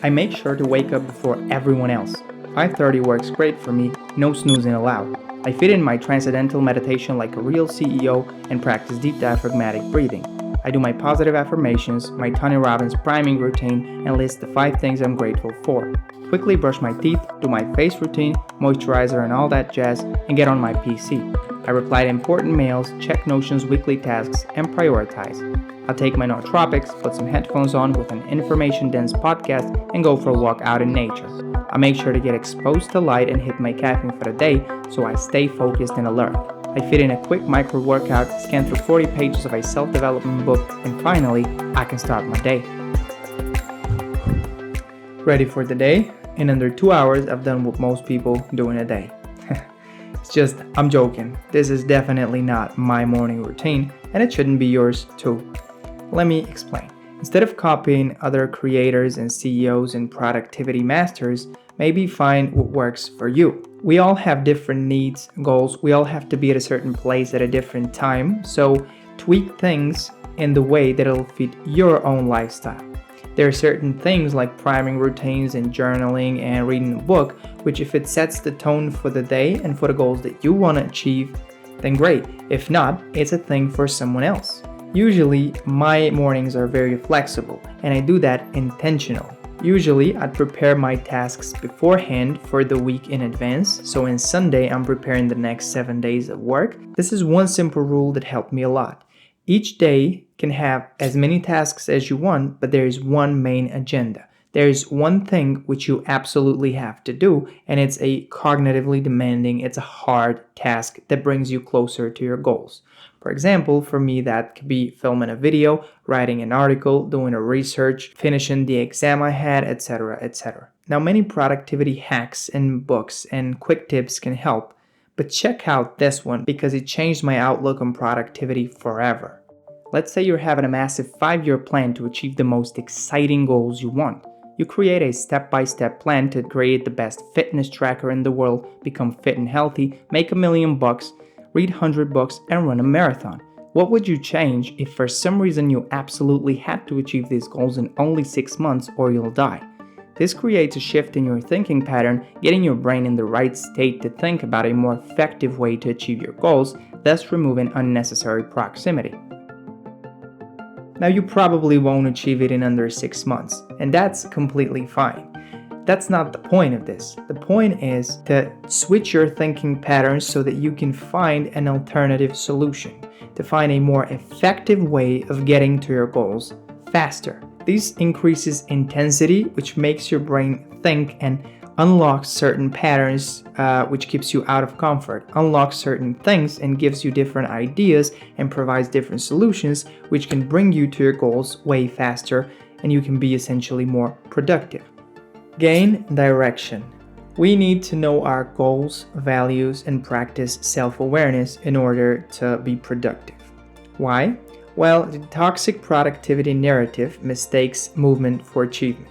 I make sure to wake up before everyone else. 5:30 works great for me, no snoozing allowed. I fit in my transcendental meditation like a real CEO and practice deep diaphragmatic breathing. I do my positive affirmations, my Tony Robbins priming routine, and list the 5 things I'm grateful for. Quickly brush my teeth, do my face routine, moisturizer, and all that jazz, and get on my PC. I reply to important mails, check Notion's weekly tasks, and prioritize. I'll take my nootropics, put some headphones on with an information-dense podcast, and go for a walk out in nature. I make sure to get exposed to light and hit my caffeine for the day so I stay focused and alert. I fit in a quick micro workout, scan through 40 pages of a self-development book, and finally, I can start my day. Ready for the day? In under 2 hours, I've done what most people do in a day. It's just, I'm joking. This is definitely not my morning routine, and it shouldn't be yours too. Let me explain. Instead of copying other creators and CEOs and productivity masters, maybe find what works for you. We all have different needs, goals. We all have to be at a certain place at a different time. So tweak things in the way that it'll fit your own lifestyle. There are certain things like priming routines and journaling and reading a book, which if it sets the tone for the day and for the goals that you want to achieve, then great. If not, it's a thing for someone else. Usually, my mornings are very flexible, and I do that intentionally. Usually, I'd prepare my tasks beforehand for the week in advance, so on Sunday, I'm preparing the next 7 days of work. This is one simple rule that helped me a lot. Each day can have as many tasks as you want, but there is one main agenda. There is one thing which you absolutely have to do, and it's a cognitively demanding, it's a hard task that brings you closer to your goals. For example, for me, that could be filming a video, writing an article, doing a research, finishing the exam I had, etc., etc. Now, many productivity hacks and books and quick tips can help, but check out this one because it changed my outlook on productivity forever. Let's say you're having a massive 5-year plan to achieve the most exciting goals you want. You create a step-by-step plan to create the best fitness tracker in the world, become fit and healthy, make $1 million, read 100 books, and run a marathon. What would you change if for some reason you absolutely had to achieve these goals in only 6 months or you'll die? This creates a shift in your thinking pattern, getting your brain in the right state to think about a more effective way to achieve your goals, thus removing unnecessary proximity. Now, you probably won't achieve it in under 6 months, and that's completely fine. That's not the point of this. The point is to switch your thinking patterns so that you can find an alternative solution, to find a more effective way of getting to your goals faster. This increases intensity, which makes your brain think and unlocks certain patterns, which keeps you out of comfort, unlocks certain things and gives you different ideas and provides different solutions, which can bring you to your goals way faster, and you can be essentially more productive. Gain direction. We need to know our goals, values, and practice self-awareness in order to be productive. Why? Well, the toxic productivity narrative mistakes movement for achievement.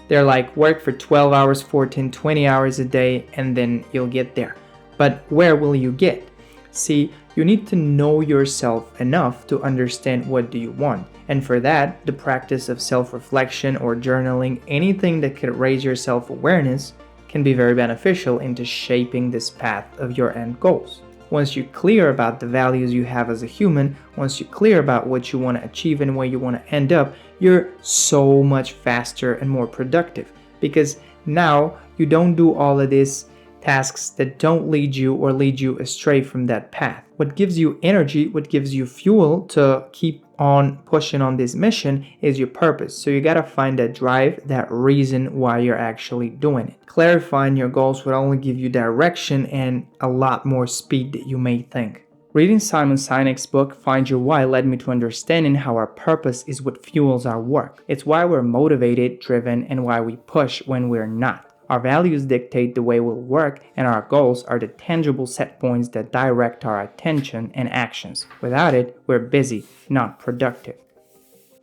They're like work for 12 hours, 14, 20 hours a day, and then you'll get there. But where will you get? See, you need to know yourself enough to understand what do you want. And for that, the practice of self-reflection or journaling, anything that could raise your self-awareness, can be very beneficial into shaping this path of your end goals. Once you're clear about the values you have as a human, once you're clear about what you want to achieve and where you want to end up, you're so much faster and more productive because now you don't do all of these tasks that don't lead you or lead you astray from that path. What gives you energy, what gives you fuel to keep on pushing on this mission is your purpose. So you gotta find that drive, that reason why you're actually doing it. Clarifying your goals will only give you direction and a lot more speed than you may think. Reading Simon Sinek's book, Find Your Why, led me to understanding how our purpose is what fuels our work. It's why we're motivated, driven, and why we push when we're not. Our values dictate the way we'll work, and our goals are the tangible set points that direct our attention and actions. Without it, we're busy, not productive.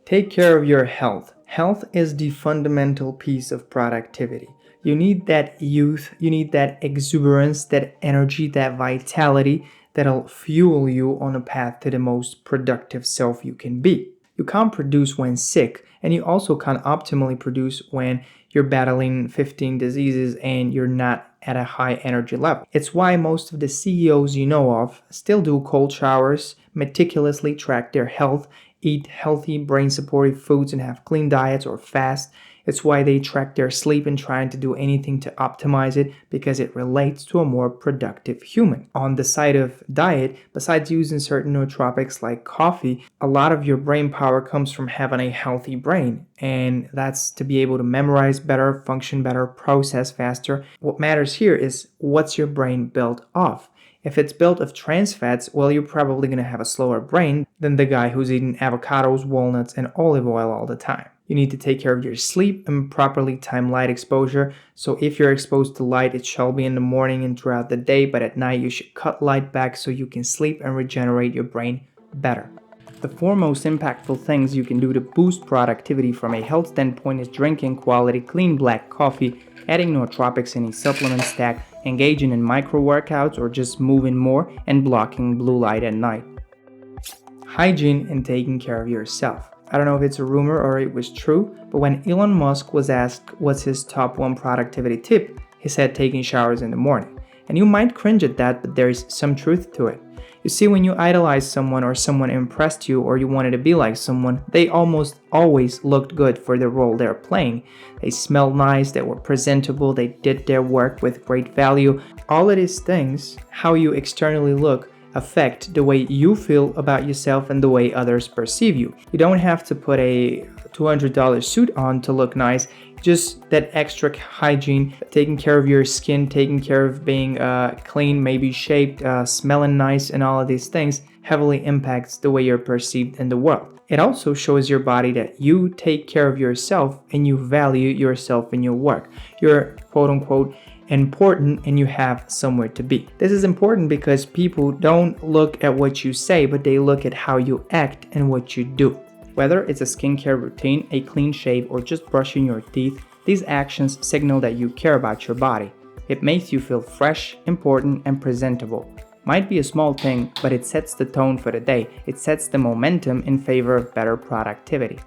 Take care of your health. Health is the fundamental piece of productivity. You need that youth, you need that exuberance, that energy, that vitality that'll fuel you on a path to the most productive self you can be. You can't produce when sick, and you also can't optimally produce when you're battling 15 diseases and you're not at a high energy level. It's why most of the CEOs you know of still do cold showers, meticulously track their health, eat healthy, brain supportive foods, and have clean diets or fast. It's why they track their sleep and trying to do anything to optimize it because it relates to a more productive human. On the side of diet, besides using certain nootropics like coffee, a lot of your brain power comes from having a healthy brain. And that's to be able to memorize better, function better, process faster. What matters here is what's your brain built of. If it's built of trans fats, well, you're probably going to have a slower brain than the guy who's eating avocados, walnuts, and olive oil all the time. You need to take care of your sleep and properly time light exposure. So if you're exposed to light, it shall be in the morning and throughout the day, but at night you should cut light back so you can sleep and regenerate your brain better. The four most impactful things you can do to boost productivity from a health standpoint is drinking quality clean black coffee, adding nootropics in a supplement stack, engaging in micro workouts or just moving more, and blocking blue light at night. Hygiene and taking care of yourself. I don't know if it's a rumor or it was true, but when Elon Musk was asked what's his top 1 productivity tip, he said taking showers in the morning. And you might cringe at that, but there's some truth to it. You see, when you idolize someone or someone impressed you or you wanted to be like someone, they almost always looked good for the role they're playing. They smelled nice, they were presentable, they did their work with great value. All of these things, how you externally look, affect the way you feel about yourself and the way others perceive you. You don't have to put a $200 suit on to look nice. Just that extra hygiene, taking care of your skin, taking care of being clean, maybe shaped, smelling nice, and all of these things heavily impacts the way you're perceived in the world. It also shows your body that you take care of yourself and you value yourself in your work. You're quote unquote important and you have somewhere to be. This is important because people don't look at what you say, but they look at how you act and what you do. Whether it's a skincare routine, a clean shave, or just brushing your teeth, these actions signal that you care about your body. It makes you feel fresh, important, and presentable. Might be a small thing, but it sets the tone for the day. It sets the momentum in favor of better productivity.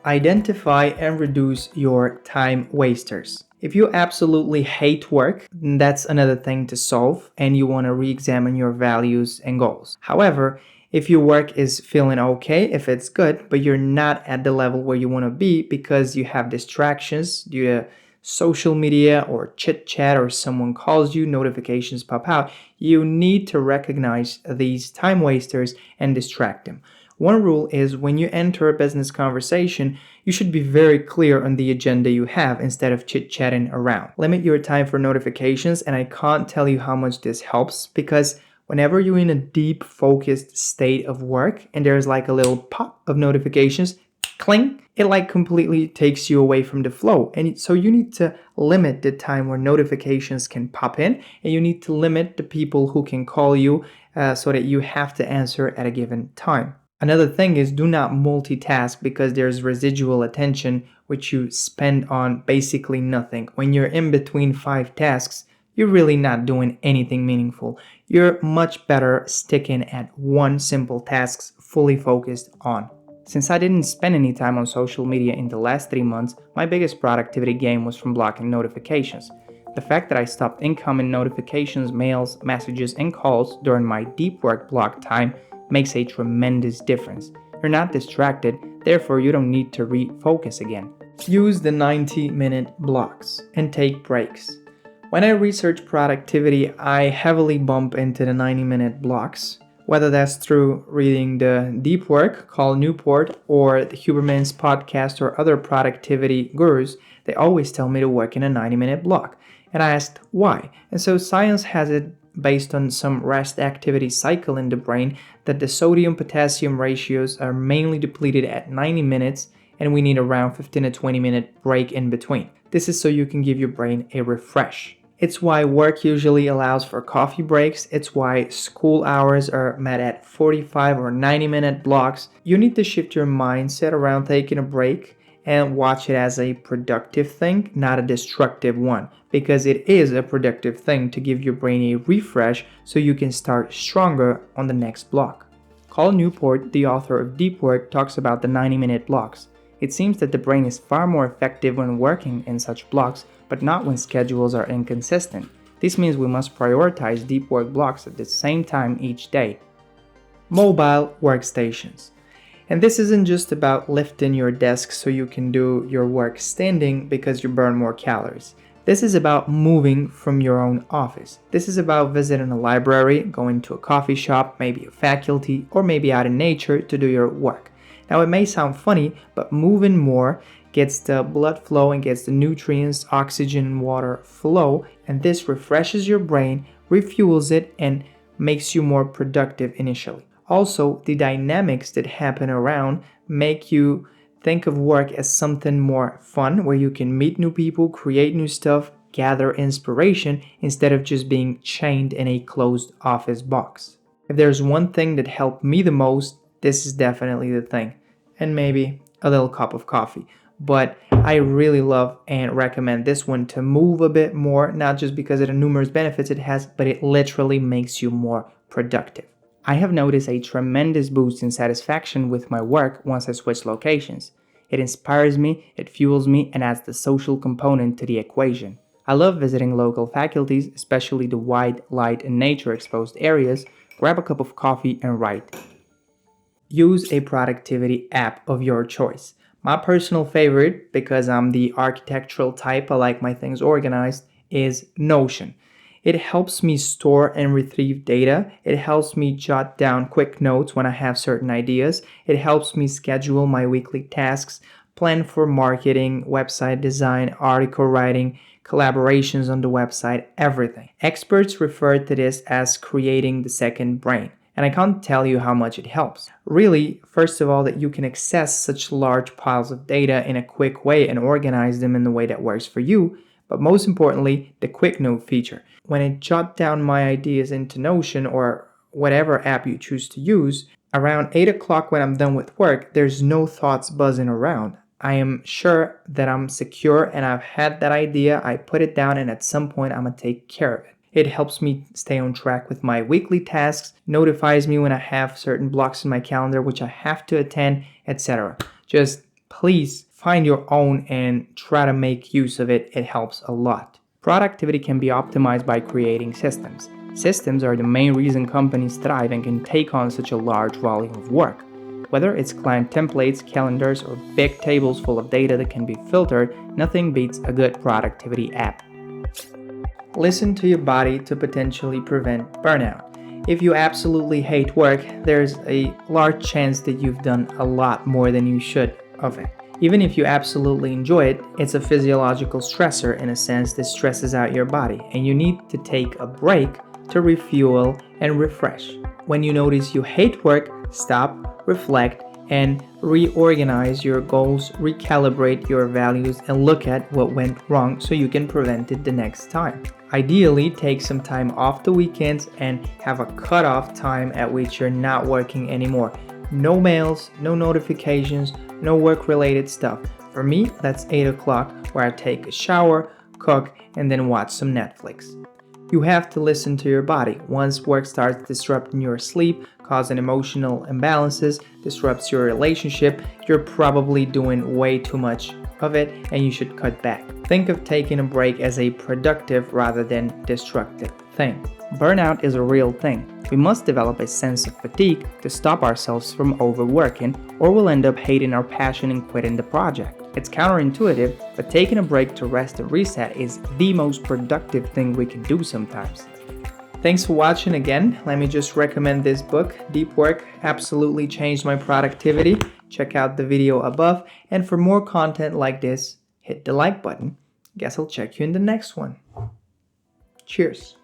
Identify and reduce your time wasters. If you absolutely hate work, that's another thing to solve and you want to re-examine your values and goals. However, if your work is feeling okay, if it's good, but you're not at the level where you want to be because you have distractions due to social media or chit chat or someone calls you, notifications pop out, you need to recognize these time wasters and distract them. One rule is when you enter a business conversation, you should be very clear on the agenda you have instead of chit-chatting around. Limit your time for notifications, and I can't tell you how much this helps because whenever you're in a deep, focused state of work and there's like a little pop of notifications, cling, it like completely takes you away from the flow. And so you need to limit the time where notifications can pop in, and you need to limit the people who can call you so that you have to answer at a given time. Another thing is do not multitask because there's residual attention which you spend on basically nothing. When you're in between 5 tasks, you're really not doing anything meaningful. You're much better sticking at one simple task fully focused on. Since I didn't spend any time on social media in the last 3 months, my biggest productivity gain was from blocking notifications. The fact that I stopped incoming notifications, mails, messages, and calls during my deep work block time makes a tremendous difference. You're not distracted, therefore you don't need to refocus again. Use the 90-minute blocks and take breaks. When I research productivity, I heavily bump into the 90-minute blocks, whether that's through reading the Deep Work, Cal Newport, or the Huberman's podcast or other productivity gurus. They always tell me to work in a 90-minute block. And I asked why. And so science has it based on some rest activity cycle in the brain that the sodium-potassium ratios are mainly depleted at 90 minutes and we need around 15 to 20 minute break in between. This is so you can give your brain a refresh. It's why work usually allows for coffee breaks. It's why school hours are met at 45 or 90 minute blocks. You need to shift your mindset around taking a break and watch it as a productive thing, not a destructive one, because it is a productive thing to give your brain a refresh so you can start stronger on the next block. Cal Newport, the author of Deep Work, talks about the 90-minute blocks. It seems that the brain is far more effective when working in such blocks, but not when schedules are inconsistent. This means we must prioritize deep work blocks at the same time each day. Mobile workstations. And this isn't just about lifting your desk so you can do your work standing because you burn more calories. This is about moving from your own office. This is about visiting a library, going to a coffee shop, maybe a faculty, or maybe out in nature to do your work. Now it may sound funny, but moving more gets the blood flow and gets the nutrients, oxygen, and water flow, and this refreshes your brain, refuels it, and makes you more productive initially. Also, the dynamics that happen around make you think of work as something more fun, where you can meet new people, create new stuff, gather inspiration, instead of just being chained in a closed office box. If there's one thing that helped me the most, this is definitely the thing. And maybe a little cup of coffee. But I really love and recommend this one to move a bit more, not just because of the numerous benefits it has, but it literally makes you more productive. I have noticed a tremendous boost in satisfaction with my work once I switch locations. It inspires me, it fuels me, and adds the social component to the equation. I love visiting local faculties, especially the wide light and nature exposed areas, grab a cup of coffee and write. Use a productivity app of your choice. My personal favorite, because I'm the architectural type, I like my things organized, is Notion. It helps me store and retrieve data. It helps me jot down quick notes when I have certain ideas. It helps me schedule my weekly tasks, plan for marketing, website design, article writing, collaborations on the website, everything. Experts refer to this as creating the second brain. And I can't tell you how much it helps. Really, first of all, that you can access such large piles of data in a quick way and organize them in the way that works for you. But most importantly, the quick note feature. When I jot down my ideas into Notion or whatever app you choose to use, around 8 o'clock when I'm done with work, there's no thoughts buzzing around. I am sure that I'm secure and I've had that idea, I put it down, and at some point I'm gonna take care of it. It helps me stay on track with my weekly tasks, notifies me when I have certain blocks in my calendar which I have to attend, etc. Just please find your own and try to make use of it. It helps a lot. Productivity can be optimized by creating systems. Systems are the main reason companies thrive and can take on such a large volume of work. Whether it's client templates, calendars, or big tables full of data that can be filtered, nothing beats a good productivity app. Listen to your body to potentially prevent burnout. If you absolutely hate work, there's a large chance that you've done a lot more than you should of it. Even if you absolutely enjoy it, it's a physiological stressor in a sense that stresses out your body, and you need to take a break to refuel and refresh. When you notice you hate work, stop, reflect, and reorganize your goals, recalibrate your values, and look at what went wrong so you can prevent it the next time. Ideally, take some time off the weekends and have a cutoff time at which you're not working anymore. No mails, no notifications, no work-related stuff. For me, that's 8 o'clock, where I take a shower, cook, and then watch some Netflix. You have to listen to your body. Once work starts disrupting your sleep, causing emotional imbalances, disrupts your relationship, you're probably doing way too much of it and you should cut back. Think of taking a break as a productive rather than destructive thing. Burnout is a real thing. We must develop a sense of fatigue to stop ourselves from overworking, or we'll end up hating our passion and quitting the project. It's counterintuitive, but taking a break to rest and reset is the most productive thing we can do sometimes. Thanks for watching again. Let me just recommend this book. Deep Work absolutely changed my productivity. Check out the video above. And for more content like this, hit the like button. Guess I'll check you in the next one. Cheers.